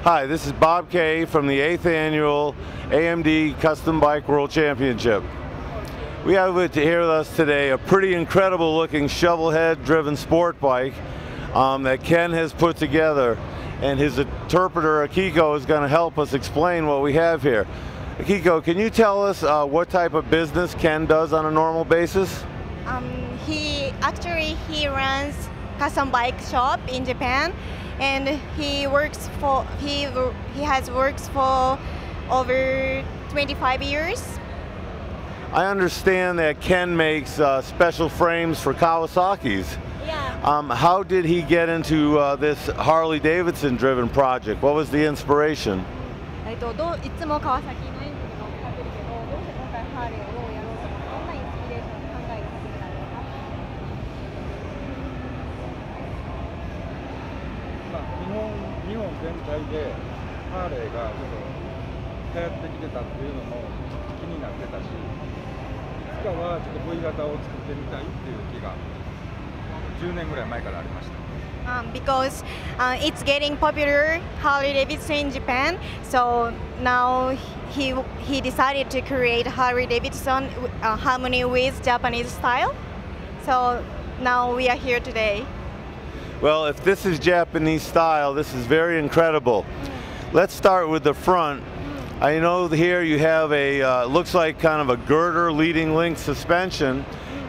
Hi, this is Bob Kay from the 8th Annual AMD Custom Bike World Championship. We have here with us today a pretty incredible looking shovel head driven sport bike that Ken has put together, and his interpreter Akiko is going to help us explain what we have here. Akiko, can you tell us what type of business Ken does on a normal basis? He runs custom bike shop in Japan, and he has worked for over 25 years. I understand that Ken makes special frames for Kawasaki's. Yeah. How did he get into this Harley-Davidson driven project? What was the inspiration? いつも川崎のエンジンを使ってるけど、どうして今回ハーレーをやろうと思って、どんなインスピレーションで考えが始めたんですか？日本全体でハーレーがちょっと流行ってきてたっていうのも気になってたし、いつかはちょっと V 型を作ってみたいっていう気が10年ぐらい前からありました。Because it's getting popular, Harley-Davidson in Japan, so now he decided to create Harley-Davidson harmony with Japanese style. So now we are here today. Well, if this is Japanese style, this is very incredible. Let's start with the front. I know here you have a, looks like kind of a girder leading link suspension.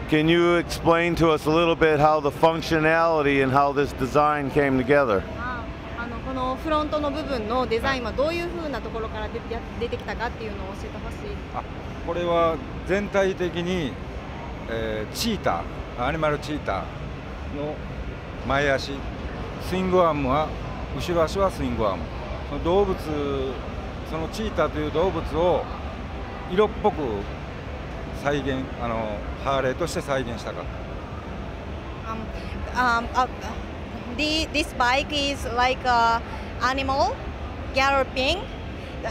Can you explain to us a little bit how the functionality and how this design came together? このフロントの部分のデザインはどういう風なところから出てきたかっていうのを教えてほしい。これは全体的に、チーター、アニマルチーターの前足、スイングアームは後ろ足はスイングアーム。その動物、そのチーターという動物を色っぽく再現、ハーレーとして再現したかった。This bike is like an animal galloping.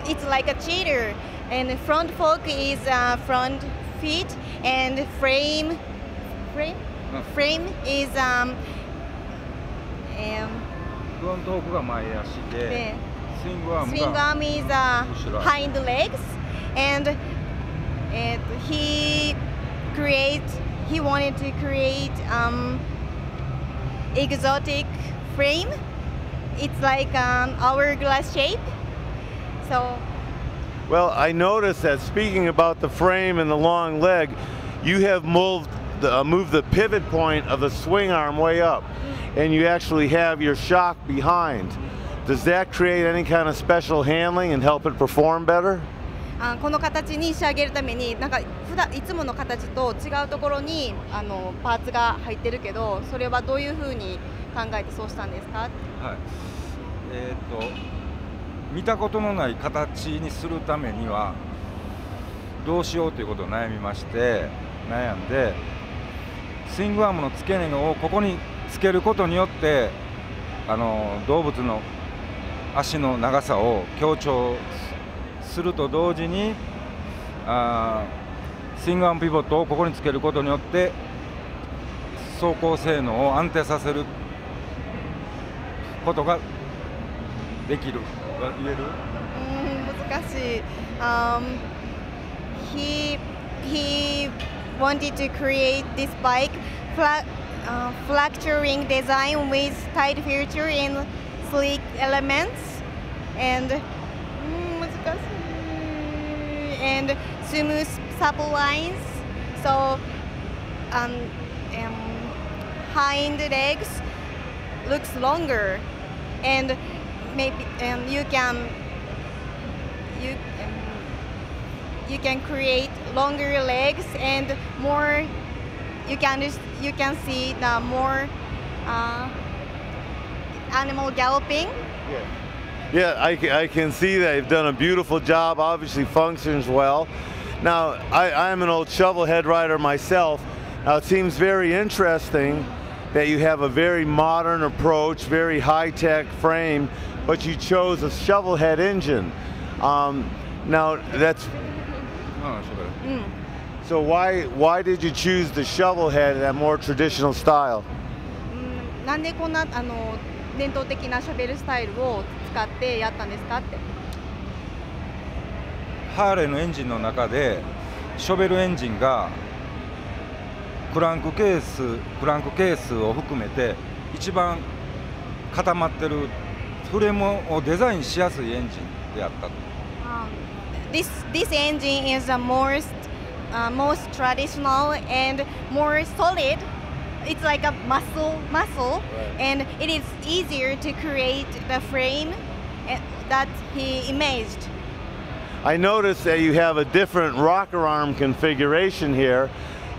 It's like a cheetah, and the front fork is front feet, and frame is フロントフォークが前足で、スイングアーム swing が arm is hind legs, and he wanted to create exotic frame. It's like an hourglass shape. So. Well, I noticed that speaking about the frame and the long leg, you have moved the pivot point of the swing arm way up, and you actually have your shock behind. Does that create any kind of special handling and help it perform better? この形に仕上げるために、なんかいつもの形と違うところにパーツが入ってるけど、それはどういうふうに考えてそうしたんですか？はい。見たことのない形にするためにはどうしようということを悩んで、スイングアームの付け根をここにつけることによって動物の足の長さを強調すると同時にスイングアームピボットをここにつけることによって走行性能を安定させることができる。言える？難しい。He wanted to create this bike fluctuating design with tight feature and sleek elements, and 難しい。And smooth supple lines. So hind legs looks longer, and maybe you can create longer legs and more. You can see the more animal galloping. Yeah, I can see that you've done a beautiful job. Obviously functions well. Now, I'm an old shovel head rider myself. Now, it seems very interesting that you have a very modern approach, very high-tech frame, but you chose a shovel head engine. Now, that's... So why did you choose the shovel head, that more traditional style? なんでこんな伝統的なシャベルスタイルを使ってやったんですかって。ハーレーのエンジンの中でショベルエンジンがクランクケースを含めて一番固まってるフレームをデザインしやすいエンジンであったと。This engine is the most traditional and more solid. It's like a muscle, Right. and it is easier to create the frame that he imaged. I noticed that you have a different rocker arm configuration here.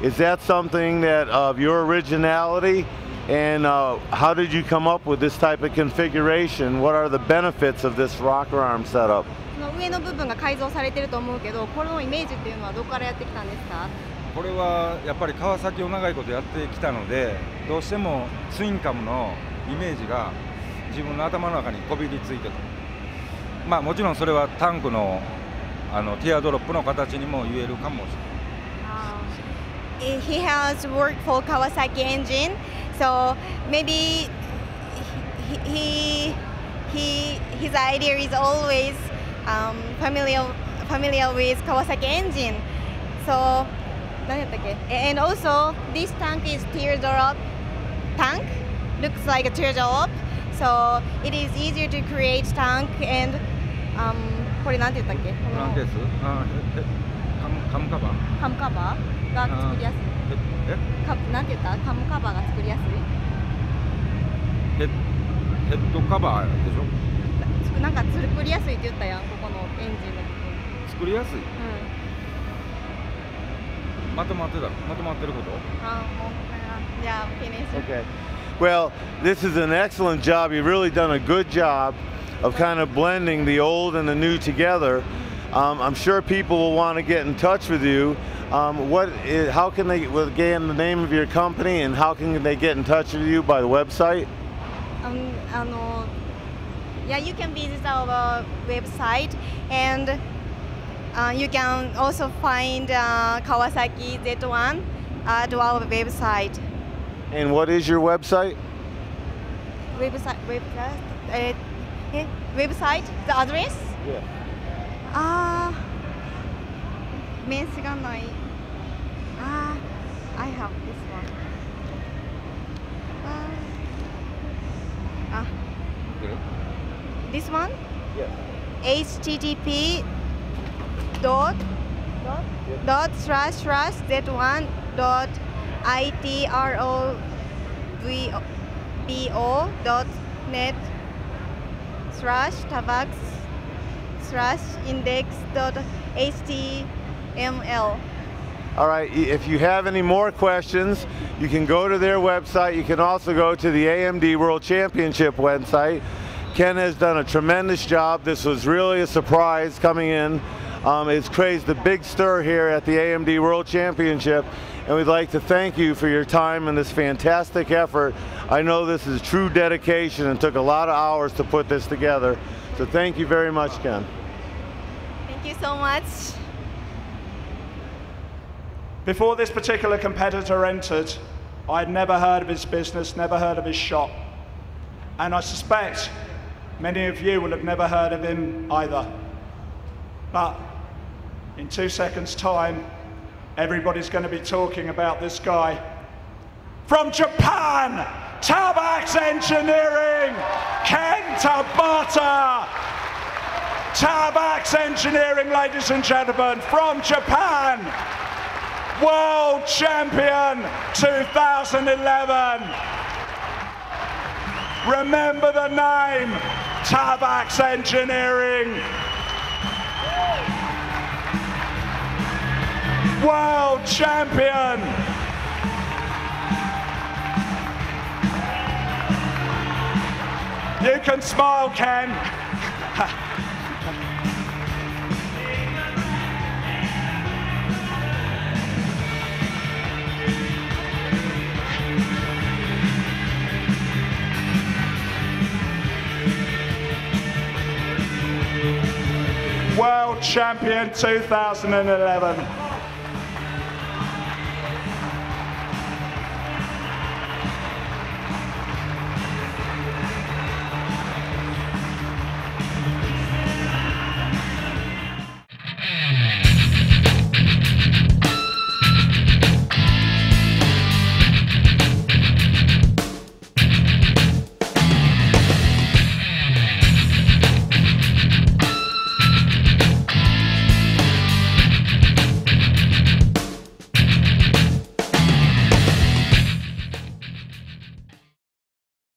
Is that something that of your originality? And how did you come up with this type of configuration? What are the benefits of this rocker arm setup? 上の部分が改造されてると思うけど、このイメージっていうのはどこからやってきたんですか？これはやっぱり川崎を長いことやってきたので、どうしてもツインカムのイメージが自分の頭の中にこびりついてる。まあもちろんそれはタンクのティアドロップの形にも言えるかもしれない。He has worked for Kawasaki engine, so maybe his idea is always familiar with Kawasaki engine. So, and also this tank is teardrop tank. Looks like a teardrop, so it is easier to create tank and これなんて言ったっけ？クランケース？カムカバー？カムカバーが作りやすい。なんて言った？カムカバーが作りやすい。ヘッドカバーでしょ？なんか作りやすいって言ったやん、ここのエンジンの部分。作りやすい？まとまってること？Yeah, finish. Okay. Well, this is an excellent job. You've really done a good job of kind of blending the old and the new together. I'm sure people will want to get in touch with you. How can they, again, the name of your company, and how can they get in touch with you? By the website? Yeah, you can visit our website, and you can also find Kawasaki Z1 at our website. And what is your website? Website, the address? Yeah. 名刺がない。I have this one. This one? Yes. http dot z1 dot itrovo dot net /Tavax /index dot html. All right, if you have any more questions, you can go to their website. You can also go to the AMD World Championship website. Ken has done a tremendous job. This was really a surprise coming in. It's created a big stir here at the AMD World Championship, and we'd like to thank you for your time and this fantastic effort. I know this is true dedication and took a lot of hours to put this together. So thank you very much, Ken. Thank you so much. Before this particular competitor entered, I had never heard of his business, never heard of his shop. And I suspect many of you will have never heard of him either. But in 2 seconds' time, everybody's going to be talking about this guy. From Japan, Tavax Engineering, Ken Tabata. Tavax Engineering, ladies and gentlemen, from Japan. World Champion 2011. Remember the name, Tavax Engineering. World Champion. You can smile, Ken. World Champion 2011.